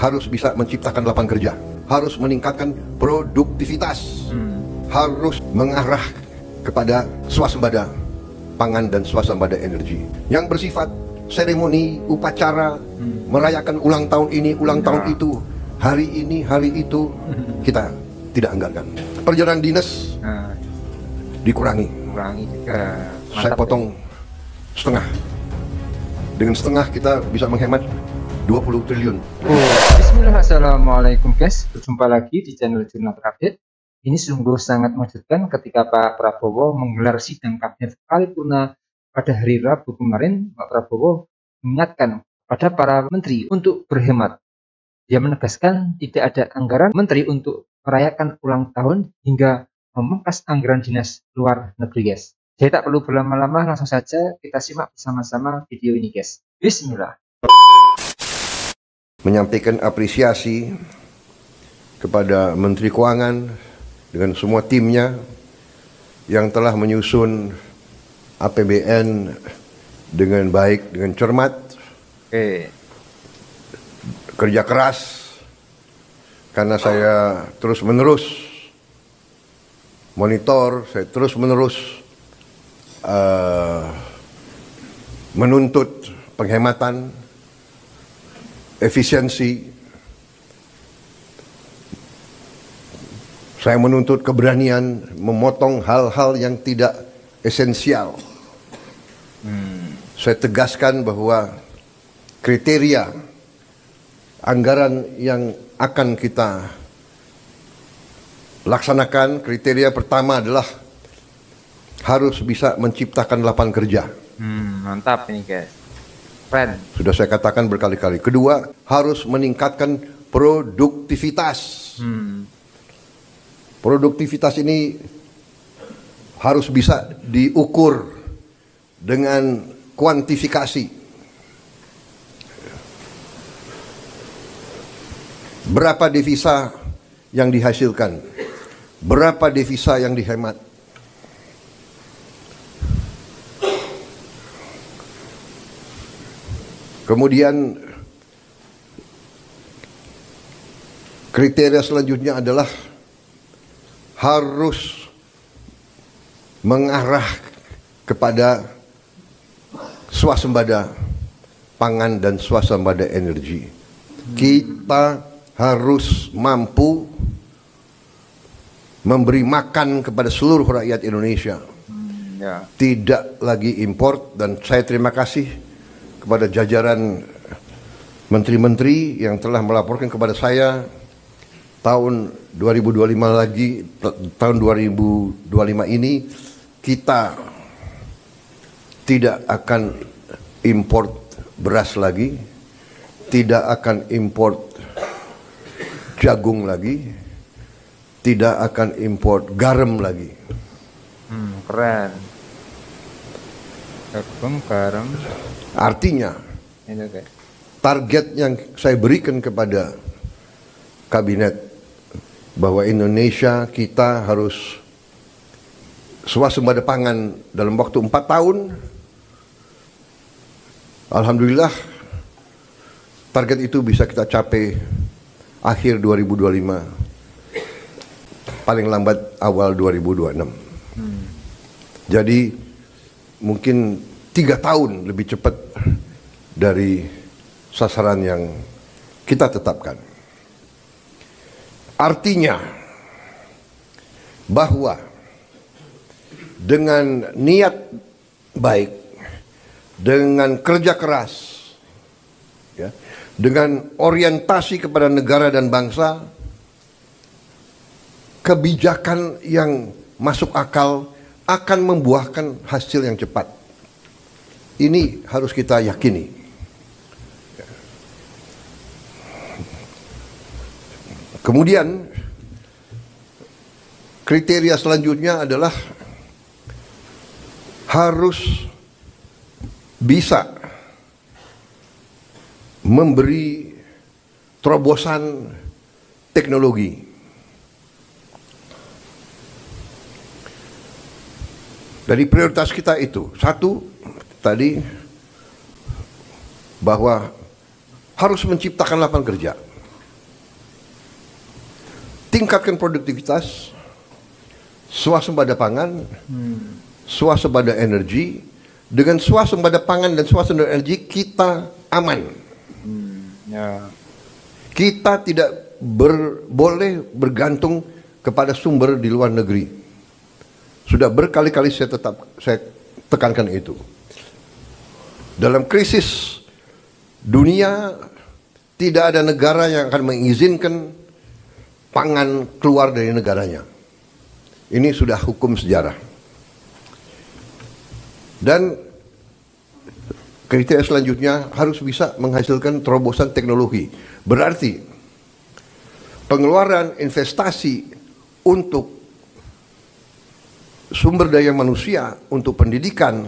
harus bisa menciptakan lapangan kerja, harus meningkatkan produktivitas, harus mengarah kepada swasembada pangan dan swasembada energi yang bersifat seremoni, upacara, merayakan ulang tahun ini, ulang tahun itu, hari ini, hari itu, kita tidak anggarkan. Perjalanan dinas dikurangi. Saya potong setengah. Dengan setengah kita bisa menghemat 20 triliun. Bismillah, assalamualaikum guys. Berjumpa lagi di channel Jurnal Terupdate. Ini sungguh sangat mengejutkan ketika Pak Prabowo menggelar sidang kabinet paripurna pada hari Rabu kemarin. Pak Prabowo mengingatkan pada para menteri untuk berhemat. Dia menegaskan tidak ada anggaran menteri untuk merayakan ulang tahun hingga memangkas anggaran dinas luar negeri, guys. Jadi tak perlu berlama-lama, langsung saja kita simak bersama-sama video ini, guys. Bismillah. Menyampaikan apresiasi kepada Menteri Keuangan dengan semua timnya yang telah menyusun APBN dengan baik, dengan cermat. Kerja keras, karena saya terus-menerus monitor, saya terus-menerus menuntut penghematan, efisiensi. Saya menuntut keberanian memotong hal-hal yang tidak esensial. Saya tegaskan bahwa kriteria anggaran yang akan kita laksanakan, kriteria pertama adalah harus bisa menciptakan lapangan kerja. Mantap ini, guys. Keren. Sudah saya katakan berkali-kali. Kedua, harus meningkatkan produktivitas. Produktivitas ini harus bisa diukur dengan kuantifikasi. Berapa devisa yang dihasilkan? Berapa devisa yang dihemat? Kemudian kriteria selanjutnya adalah harus mengarah kepada swasembada pangan dan swasembada energi. Kita harus mampu memberi makan kepada seluruh rakyat Indonesia. Tidak lagi import, dan saya terima kasih kepada jajaran menteri-menteri yang telah melaporkan kepada saya tahun 2025 lagi, tahun 2025 ini kita tidak akan import beras lagi, tidak akan import jagung lagi, tidak akan import garam lagi. Keren. Jagung, garam. Artinya target yang saya berikan kepada kabinet bahwa Indonesia kita harus swasembada pangan dalam waktu 4 tahun. Alhamdulillah target itu bisa kita capai akhir 2025, paling lambat awal 2026. Jadi mungkin 3 tahun lebih cepat dari sasaran yang kita tetapkan. Artinya bahwa dengan niat baik, dengan kerja keras, ya, dengan orientasi kepada negara dan bangsa, kebijakan yang masuk akal akan membuahkan hasil yang cepat. Ini harus kita yakini. Kemudian kriteria selanjutnya adalah harus bisa memberi terobosan teknologi. Dari prioritas kita itu, satu tadi bahwa harus menciptakan lapangan kerja. tingkatkan produktivitas, swasembada pangan, swasembada energi. Dengan swasembada pangan dan swasembada energi kita aman. Kita tidak boleh bergantung kepada sumber di luar negeri. Sudah berkali-kali saya tekankan itu. Dalam krisis dunia tidak ada negara yang akan mengizinkan pangan keluar dari negaranya. Ini sudah hukum sejarah. Dan kriteria selanjutnya harus bisa menghasilkan terobosan teknologi. Berarti pengeluaran investasi untuk sumber daya manusia, untuk pendidikan,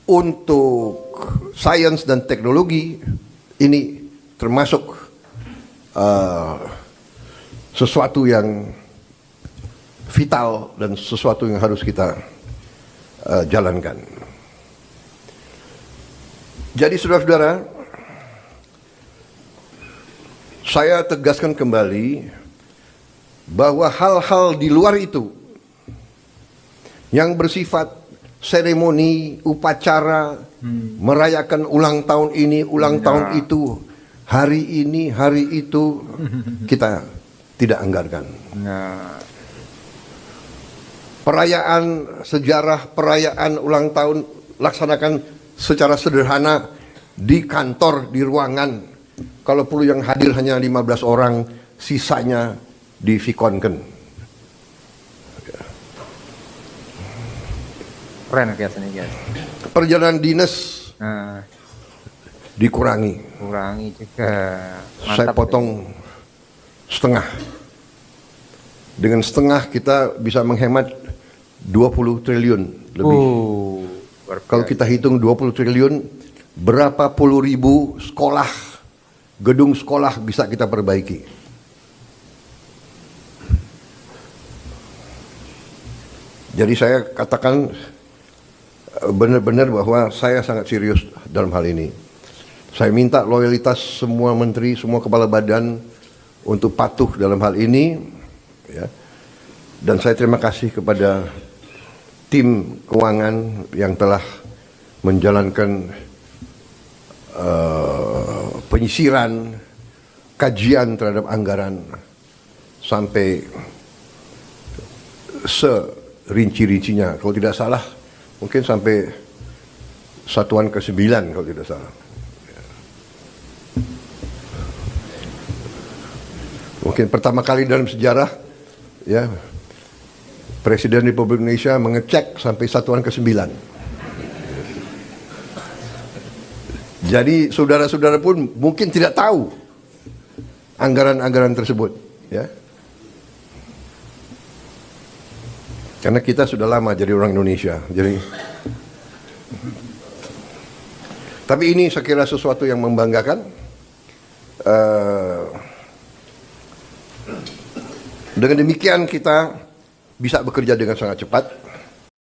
untuk sains dan teknologi, ini termasuk sesuatu yang vital dan sesuatu yang harus kita jalankan. Jadi saudara-saudara, saya tegaskan kembali bahwa hal-hal di luar itu yang bersifat seremoni, upacara, merayakan ulang tahun ini, ulang tahun itu, hari ini, hari itu, kita tidak anggarkan. Perayaan sejarah, perayaan ulang tahun laksanakan secara sederhana di kantor, di ruangan. Kalau perlu yang hadir hanya 15 orang, sisanya divikonkan. Keren kelihatannya guys. Perjalanan dinas dikurangi. Kurangi juga. Mantap, saya potong setengah. Dengan setengah kita bisa menghemat 20 triliun lebih. Kalau kita hitung 20 triliun, berapa puluh ribu sekolah, gedung sekolah bisa kita perbaiki. Jadi saya katakan benar-benar bahwa saya sangat serius dalam hal ini. Saya minta loyalitas semua menteri, semua kepala badan untuk patuh dalam hal ini, ya. Dan saya terima kasih kepada tim keuangan yang telah menjalankan penyisiran, kajian terhadap anggaran sampai serinci-rincinya. Kalau tidak salah, mungkin sampai satuan ke-9 kalau tidak salah. Mungkin pertama kali dalam sejarah, ya, Presiden Republik Indonesia mengecek sampai satuan ke-9. Jadi saudara-saudara pun mungkin tidak tahu anggaran-anggaran tersebut, ya. Karena kita sudah lama jadi orang Indonesia. Tapi ini saya kira sesuatu yang membanggakan. Dengan demikian kita bisa bekerja dengan sangat cepat.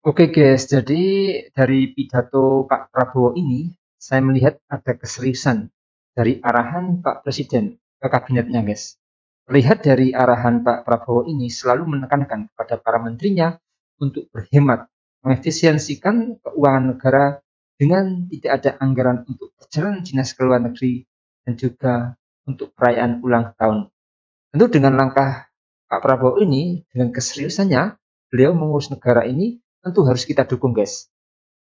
Oke guys, jadi dari pidato Pak Prabowo ini, saya melihat ada keseriusan dari arahan Pak Presiden ke kabinetnya guys. Terlihat dari arahan Pak Prabowo ini selalu menekankan kepada para menterinya untuk berhemat, mengefisiensikan keuangan negara dengan tidak ada anggaran untuk perjalanan dinas ke luar negeri dan juga untuk perayaan ulang tahun. Tentu dengan langkah Pak Prabowo ini, dengan keseriusannya, beliau mengurus negara ini tentu harus kita dukung guys.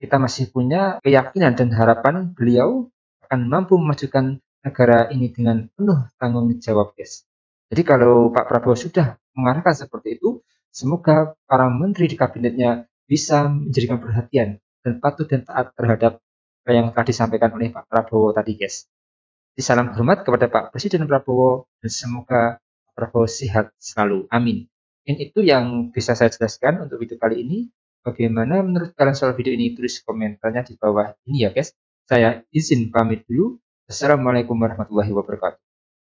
Kita masih punya keyakinan dan harapan beliau akan mampu memajukan negara ini dengan penuh tanggung jawab guys. Jadi kalau Pak Prabowo sudah mengarahkan seperti itu, semoga para menteri di kabinetnya bisa menjadikan perhatian dan patuh dan taat terhadap apa yang telah disampaikan oleh Pak Prabowo tadi guys. Jadi salam hormat kepada Pak Presiden Prabowo dan semoga Prabowo sehat selalu. Amin. Dan itu yang bisa saya jelaskan untuk video kali ini. Bagaimana menurut kalian soal video ini? Tulis komentarnya di bawah ini ya guys. Saya izin pamit dulu. Assalamualaikum warahmatullahi wabarakatuh.